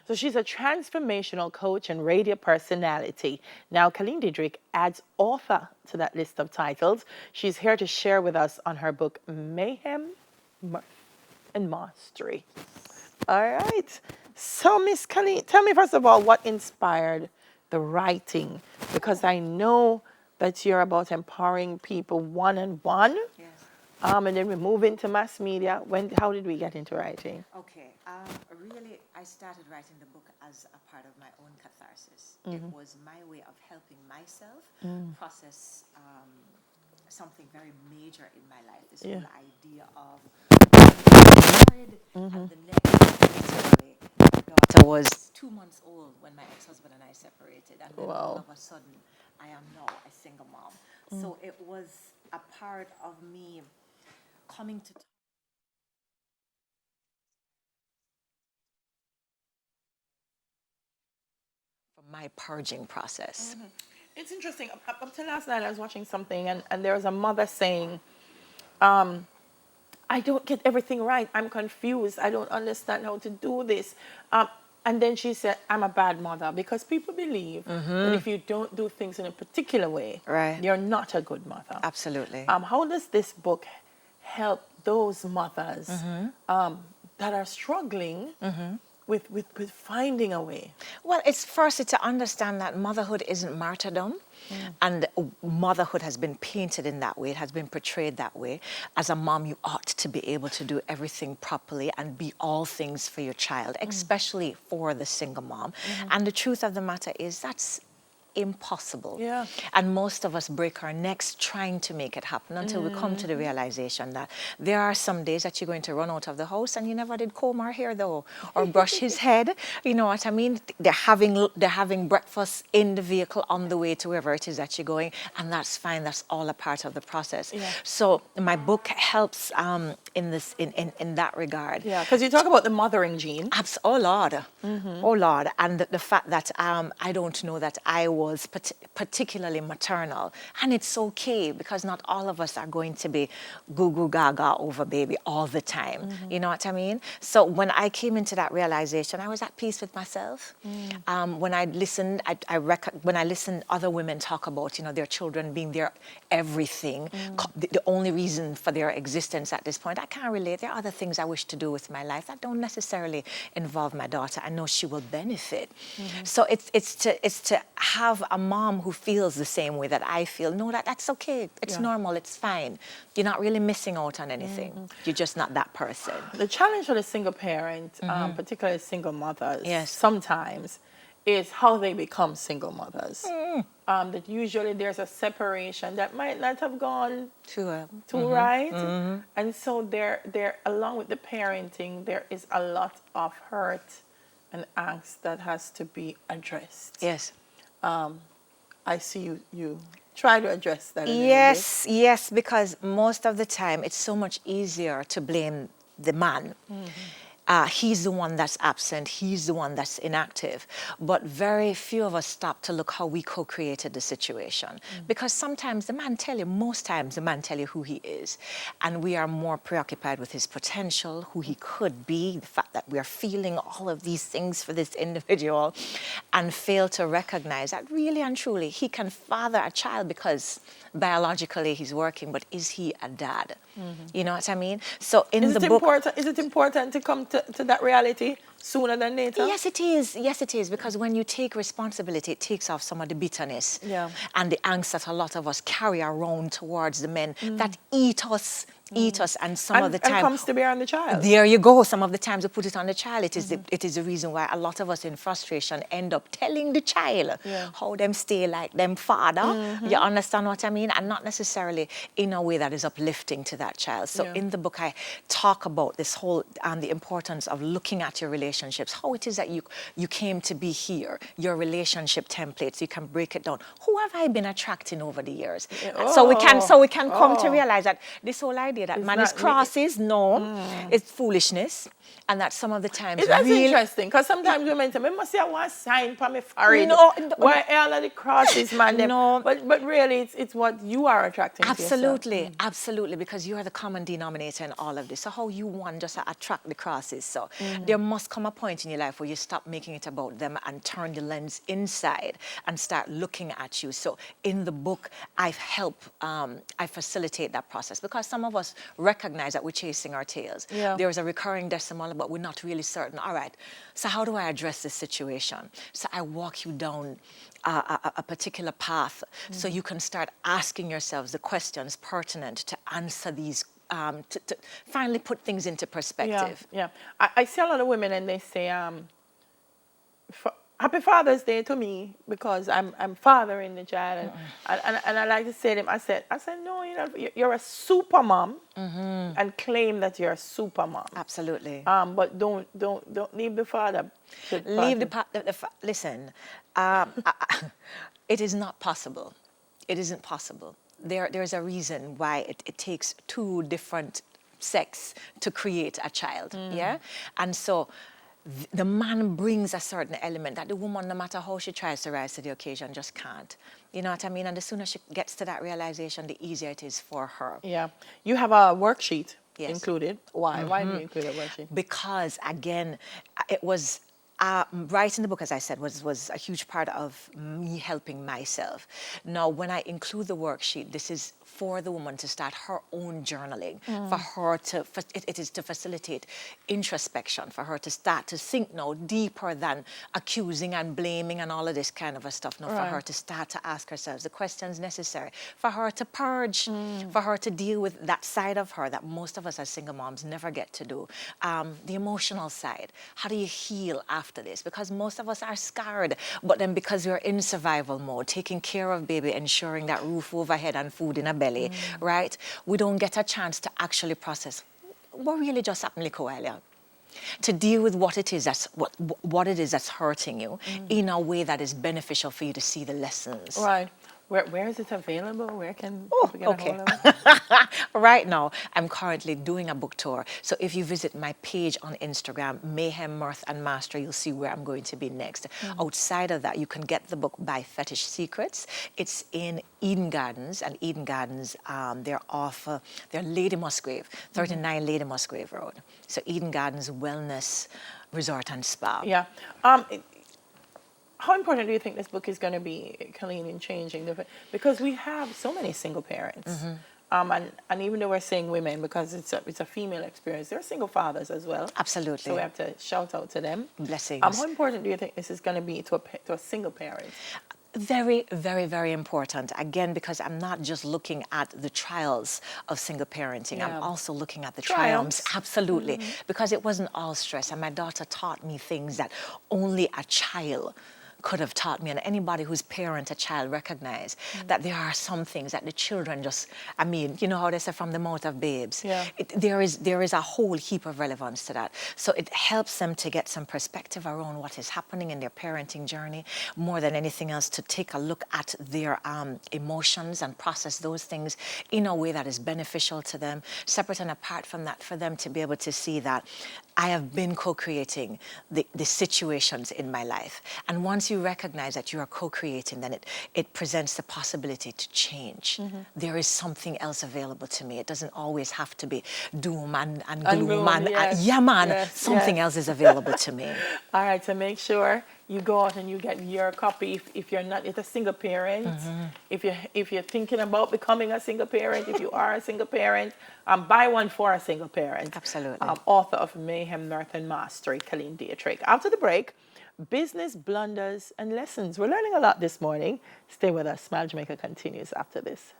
So she's a transformational coach and radio personality. Now, Colleen Diedrich adds author to that list of titles. She's here to share with us on her book, Mayhem, Mirth, and Mastery. All right. So, Miss Colleen, tell me first of all what inspired the writing, because I know that you're about empowering people one-on-one. Yes. And then we move into mass media. How did we get into writing? Okay. Really, I started writing the book as a part of my own catharsis. It was my way of helping myself process something very major in my life. This whole idea of married, and the next, literally, my daughter was 2 months old when my ex-husband and I separated, and then all of a sudden, I am now a single mom. So it was a part of me coming to from my purging process. It's interesting. Up till last night, I was watching something, and there was a mother saying, I don't get everything right. I'm confused. I don't understand how to do this. And then she said, I'm a bad mother, because people believe that if you don't do things in a particular way, Right. you're not a good mother. Absolutely. How does this book help those mothers that are struggling with finding a way? Well, it's first to understand that motherhood isn't martyrdom, and motherhood has been painted in that way. It has been portrayed that way. As a mom, you ought to be able to do everything properly and be all things for your child, especially for the single mom. And the truth of the matter is that's impossible. Yeah. And most of us break our necks trying to make it happen until we come to the realization that there are some days that you're going to run out of the house and you never did comb our hair though, or brush his head. You know what I mean? They're having breakfast in the vehicle on the way to wherever it is that you're going, and that's fine. That's all a part of the process. Yeah. So my book helps in that regard. Yeah, because you talk about the mothering gene. Oh Lord, oh Lord, and the fact that I don't know that I was particularly maternal, and it's okay, because not all of us are going to be goo goo gaga over baby all the time. You know what I mean? So when I came into that realization, I was at peace with myself. When I listened, when I listened other women talk about their children being their everything, the only reason for their existence at this point, I can't relate. There are other things I wish to do with my life that don't necessarily involve my daughter. I know she will benefit. So it's to have a mom who feels the same way that I feel. No, that's okay. It's normal. It's fine. You're not really missing out on anything. You're just not that person. The challenge for the single parent, particularly single mothers, Yes. sometimes is how they become single mothers. That usually there's a separation that might not have gone Too right. And so there, along with the parenting, there is a lot of hurt and angst that has to be addressed. Yes. I see you try to address that. Yes, because most of the time it's so much easier to blame the man. He's the one that's absent. He's the one that's inactive. But very few of us stop to look how we co-created the situation. Because sometimes most times the man tell you who he is. And we are more preoccupied with his potential, who he could be, the fact that we are feeling all of these things for this individual, and fail to recognize that really and truly he can father a child because biologically he's working, but is he a dad? You know what I mean? So in the book... Is it important to come to that reality sooner than later? Yes, it is. Yes, it is. Because when you take responsibility, it takes off some of the bitterness and the angst that a lot of us carry around towards the men that eat us, and some of the time... And comes to bear on the child. There you go. Some of the times we put it on the child. It is the reason why a lot of us in frustration end up telling the child how them stay like them father. You understand what I mean? And not necessarily in a way that is uplifting to that child. So in the book, I talk about this whole, the importance of looking at your relationships, how it is that you came to be here, your relationship templates. You can break it down. Who have I been attracting over the years? So we can come to realize that this whole idea that man is crosses, it's foolishness. And that some of the times that's interesting, because sometimes women say, I must say one sign for me forehead. Why all of the crosses, man? But really, it's what you are attracting to yourself. Absolutely, because you are the common denominator in all of this. So how you want just to attract the crosses. So there must come come a point in your life where you stop making it about them and turn the lens inside and start looking at you. So in the book, I facilitate that process, because some of us recognize that we're chasing our tails. Yeah. There is a recurring decimal, but we're not really certain. All right, so how do I address this situation? So I walk you down a particular path, so you can start asking yourselves the questions pertinent to answer these, to finally put things into perspective. Yeah. I see a lot of women and they say, Happy Father's Day to me, because I'm fathering the child, and I like to say to them, I said no, you're a super mom, and claim that you're a super mom. Absolutely. But don't leave the father. Leave listen, it is not possible. It isn't possible. There's a reason why it takes two different sex to create a child. Yeah, and so the man brings a certain element that the woman, no matter how she tries to rise to the occasion, just can't. You know what I mean? And the sooner she gets to that realization, the easier it is for her. Yeah. You have a worksheet Yes. included. Why? Why do you include a worksheet? Because again, it was writing the book, as I said, was a huge part of me helping myself. Now, when I include the worksheet, this is for the woman to start her own journaling, for her to, it is to facilitate introspection, for her to start to think now deeper than accusing and blaming and all of this kind of a stuff. Now, for her to start to ask herself the questions necessary, for her to purge, for her to deal with that side of her that most of us as single moms never get to do. The emotional side. How do you heal after this? Because most of us are scarred, but then because we're in survival mode, taking care of baby, ensuring that roof overhead and food in a belly, right? We don't get a chance to actually process what really just happened a while ago, to deal with what it is that's hurting you in a way that is beneficial for you to see the lessons. Right. Where is it available? Where can people get a hold of it? Right now, I'm currently doing a book tour. So if you visit my page on Instagram, Mayhem, Mirth, and Master, you'll see where I'm going to be next. Outside of that, you can get the book by Fetish Secrets. It's in Eden Gardens, and Eden Gardens, they're Lady Musgrave, 39 Lady Musgrave Road. So Eden Gardens Wellness Resort and Spa. Yeah. How important do you think this book is going to be, Colleen, in changing because we have so many single parents, and even though we're saying women because it's a female experience, there are single fathers as well. Absolutely. So we have to shout out to them. Blessings. How important do you think this is going to be to a single parent? Very, very, very important. Again, because I'm not just looking at the trials of single parenting. Yeah. I'm also looking at the Triumphs. triumphs. Absolutely. Because it wasn't all stress. And my daughter taught me things that only a child could have taught me, and anybody who's parent a child recognize that there are some things that the children just, I mean, you know how they say from the mouth of babes. Yeah. There is a whole heap of relevance to that. So it helps them to get some perspective around what is happening in their parenting journey, more than anything else, to take a look at their emotions and process those things in a way that is beneficial to them. Separate and apart from that, for them to be able to see that I have been co-creating the situations in my life. And once you recognize that you are co-creating, then it presents the possibility to change. There is something else available to me. It doesn't always have to be doom and gloom. Something else is available to me. All right, so make sure you go out and you get your copy if you're not a single parent. If you're thinking about becoming a single parent, if you are a single parent, buy one for a single parent. Absolutely. Author of Mayhem, Mirth, and Mastery, Colleen Dietrich. After the break, business blunders and lessons. We're learning a lot this morning. Stay with us. Smile Jamaica continues after this.